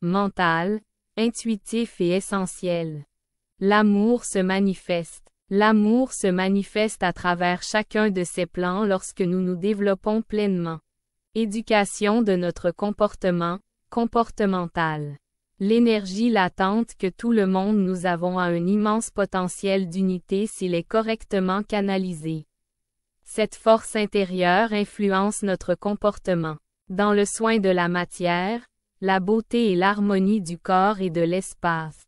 mental, intuitif et essentiel. L'amour se manifeste. L'amour se manifeste à travers chacun de ces plans lorsque nous nous développons pleinement. Éducation de notre comportement, comportemental. L'énergie latente que tout le monde nous avons a un immense potentiel d'unité s'il est correctement canalisé. Cette force intérieure influence notre comportement. Dans le soin de la matière, la beauté et l'harmonie du corps et de l'espace.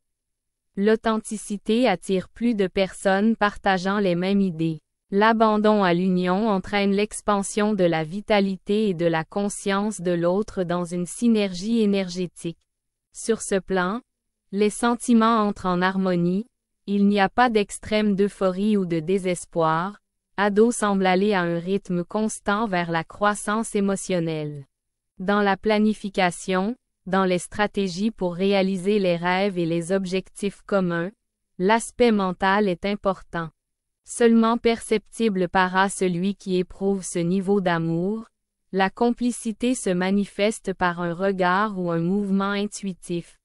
L'authenticité attire plus de personnes partageant les mêmes idées. L'abandon à l'union entraîne l'expansion de la vitalité et de la conscience de l'autre dans une synergie énergétique. Sur ce plan, les sentiments entrent en harmonie, il n'y a pas d'extrême d'euphorie ou de désespoir, Ado semble aller à un rythme constant vers la croissance émotionnelle. Dans la planification, dans les stratégies pour réaliser les rêves et les objectifs communs, l'aspect mental est important. Seulement perceptible par celui qui éprouve ce niveau d'amour, la complicité se manifeste par un regard ou un mouvement intuitif.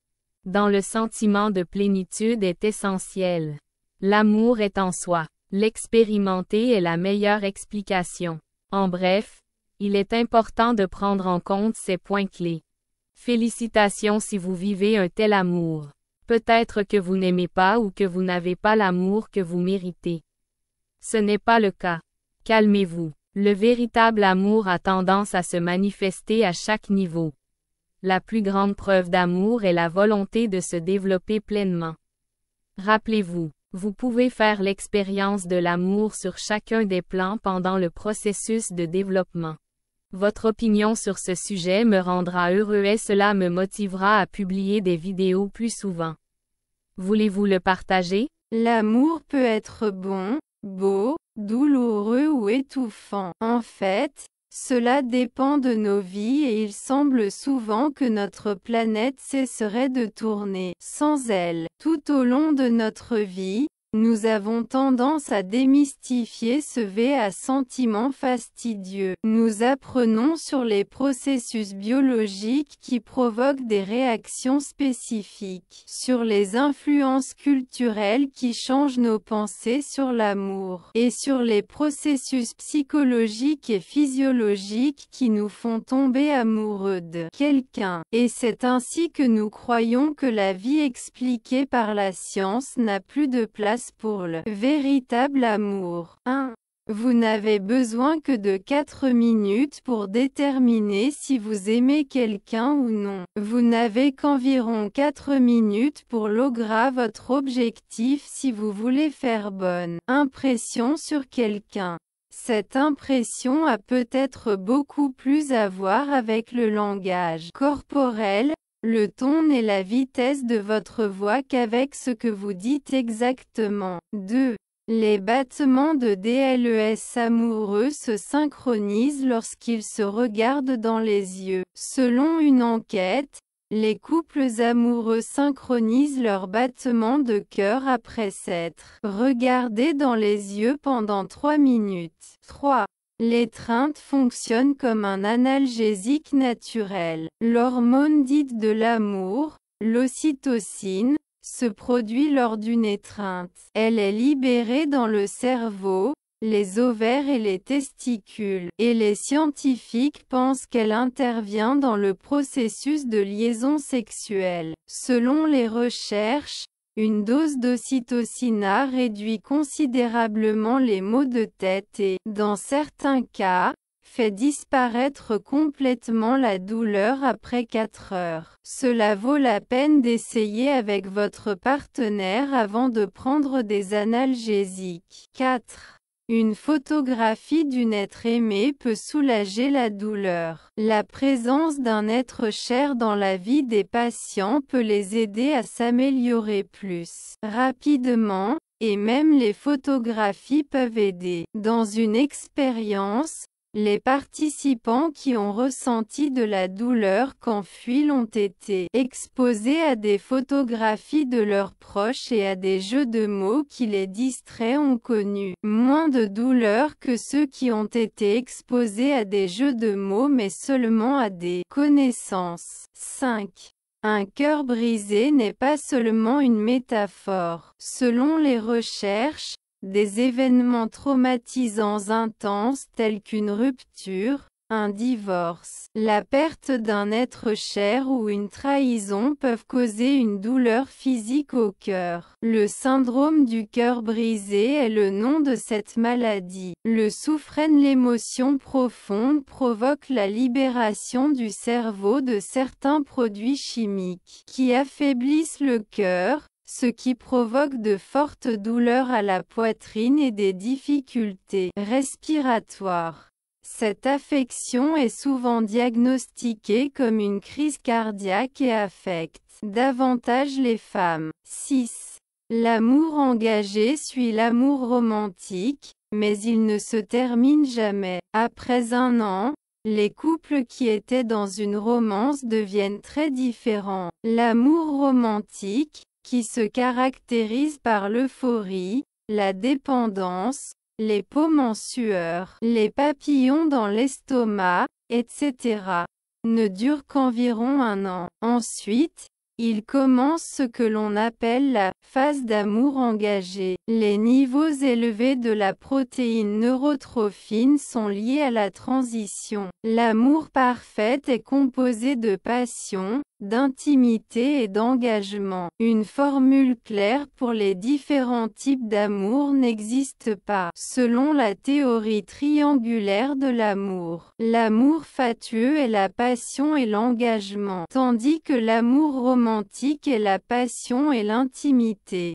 Dans le sentiment de plénitude est essentiel. L'amour est en soi. L'expérimenter est la meilleure explication. En bref, il est important de prendre en compte ces points clés. Félicitations si vous vivez un tel amour. Peut-être que vous n'aimez pas ou que vous n'avez pas l'amour que vous méritez. Ce n'est pas le cas. Calmez-vous. Le véritable amour a tendance à se manifester à chaque niveau. La plus grande preuve d'amour est la volonté de se développer pleinement. Rappelez-vous, vous pouvez faire l'expérience de l'amour sur chacun des plans pendant le processus de développement. Votre opinion sur ce sujet me rendra heureux et cela me motivera à publier des vidéos plus souvent. Voulez-vous le partager? L'amour peut être bon, beau, douloureux ou étouffant. En fait, cela dépend de nos vies et il semble souvent que notre planète cesserait de tourner sans elle. Tout au long de notre vie, nous avons tendance à démystifier ce sentiment fastidieux. Nous apprenons sur les processus biologiques qui provoquent des réactions spécifiques, sur les influences culturelles qui changent nos pensées sur l'amour, et sur les processus psychologiques et physiologiques qui nous font tomber amoureux de quelqu'un. Et c'est ainsi que nous croyons que la vie expliquée par la science n'a plus de place pour le véritable amour. 1. Vous n'avez besoin que de 4 minutes pour déterminer si vous aimez quelqu'un ou non. Vous n'avez qu'environ 4 minutes pour logrer votre objectif si vous voulez faire bonne impression sur quelqu'un. Cette impression a peut-être beaucoup plus à voir avec le langage corporel, le ton et la vitesse de votre voix qu'avec ce que vous dites exactement. 2. Les battements de DLES amoureux se synchronisent lorsqu'ils se regardent dans les yeux. Selon une enquête, les couples amoureux synchronisent leurs battements de cœur après s'être regardés dans les yeux pendant 3 minutes. 3. L'étreinte fonctionne comme un analgésique naturel. L'hormone dite de l'amour, l'ocytocine, se produit lors d'une étreinte. Elle est libérée dans le cerveau, les ovaires et les testicules, et les scientifiques pensent qu'elle intervient dans le processus de liaison sexuelle. Selon les recherches, une dose d'ocytocine réduit considérablement les maux de tête et, dans certains cas, fait disparaître complètement la douleur après 4 heures. Cela vaut la peine d'essayer avec votre partenaire avant de prendre des analgésiques. 4. Une photographie d'un être aimé peut soulager la douleur. La présence d'un être cher dans la vie des patients peut les aider à s'améliorer plus rapidement, et même les photographies peuvent aider. Dans une expérience, les participants qui ont ressenti de la douleur quand fuient ont été exposés à des photographies de leurs proches et à des jeux de mots qui les distraient ont connu moins de douleur que ceux qui ont été exposés à des jeux de mots mais seulement à des connaissances. 5. Un cœur brisé n'est pas seulement une métaphore. Selon les recherches, des événements traumatisants intenses tels qu'une rupture, un divorce, la perte d'un être cher ou une trahison peuvent causer une douleur physique au cœur. Le syndrome du cœur brisé est le nom de cette maladie. Le souffrène, l'émotion profonde, provoque la libération du cerveau de certains produits chimiques qui affaiblissent le cœur, ce qui provoque de fortes douleurs à la poitrine et des difficultés respiratoires. Cette affection est souvent diagnostiquée comme une crise cardiaque et affecte davantage les femmes. 6. L'amour engagé suit l'amour romantique, mais il ne se termine jamais. Après un an, les couples qui étaient dans une romance deviennent très différents. L'amour romantique, qui se caractérise par l'euphorie, la dépendance, les paumes en sueur, les papillons dans l'estomac, etc., ne dure qu'environ un an. Ensuite, il commence ce que l'on appelle la phase d'amour engagé. Les niveaux élevés de la protéine neurotrophine sont liés à la transition. L'amour parfait est composé de passion, d'intimité et d'engagement. Une formule claire pour les différents types d'amour n'existe pas. Selon la théorie triangulaire de l'amour, l'amour fatueux est la passion et l'engagement, tandis que l'amour romantique est la passion et l'intimité.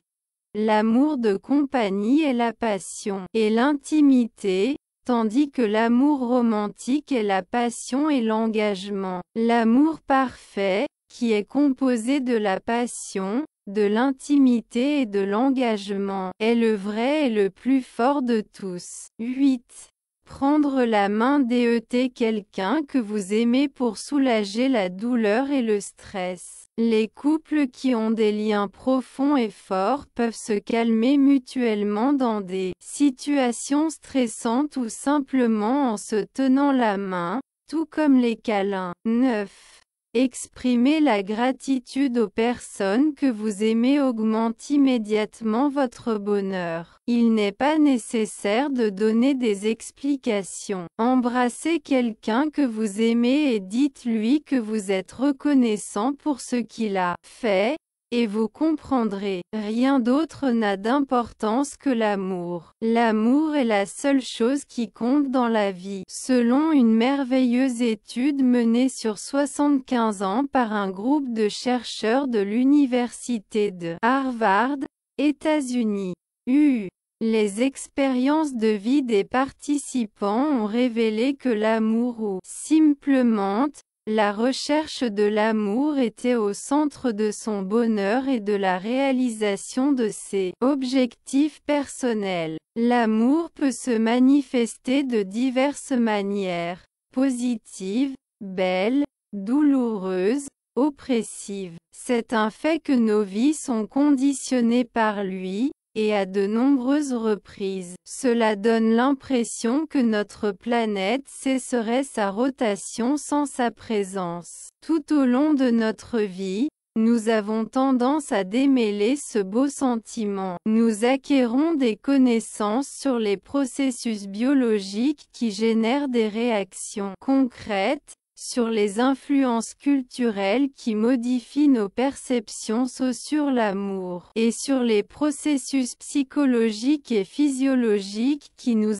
L'amour de compagnie est la passion et l'intimité, tandis que l'amour romantique est la passion et l'engagement. L'amour parfait, qui est composé de la passion, de l'intimité et de l'engagement, est le vrai et le plus fort de tous. 8. Prendre la main, DET quelqu'un que vous aimez pour soulager la douleur et le stress. Les couples qui ont des liens profonds et forts peuvent se calmer mutuellement dans des situations stressantes ou simplement en se tenant la main, tout comme les câlins. 9. Exprimer la gratitude aux personnes que vous aimez augmente immédiatement votre bonheur. Il n'est pas nécessaire de donner des explications. Embrassez quelqu'un que vous aimez et dites-lui que vous êtes reconnaissant pour ce qu'il a fait, et vous comprendrez. Rien d'autre n'a d'importance que l'amour. L'amour est la seule chose qui compte dans la vie. Selon une merveilleuse étude menée sur 75 ans par un groupe de chercheurs de l'université de Harvard, États-Unis. Les expériences de vie des participants ont révélé que l'amour ou simplement la recherche de l'amour était au centre de son bonheur et de la réalisation de ses objectifs personnels. L'amour peut se manifester de diverses manières, positives, belles, douloureuses, oppressives. C'est un fait que nos vies sont conditionnées par lui, et à de nombreuses reprises, cela donne l'impression que notre planète cesserait sa rotation sans sa présence. Tout au long de notre vie, nous avons tendance à démêler ce beau sentiment. Nous acquérons des connaissances sur les processus biologiques qui génèrent des réactions concrètes, sur les influences culturelles qui modifient nos perceptions sur l'amour, et sur les processus psychologiques et physiologiques qui nous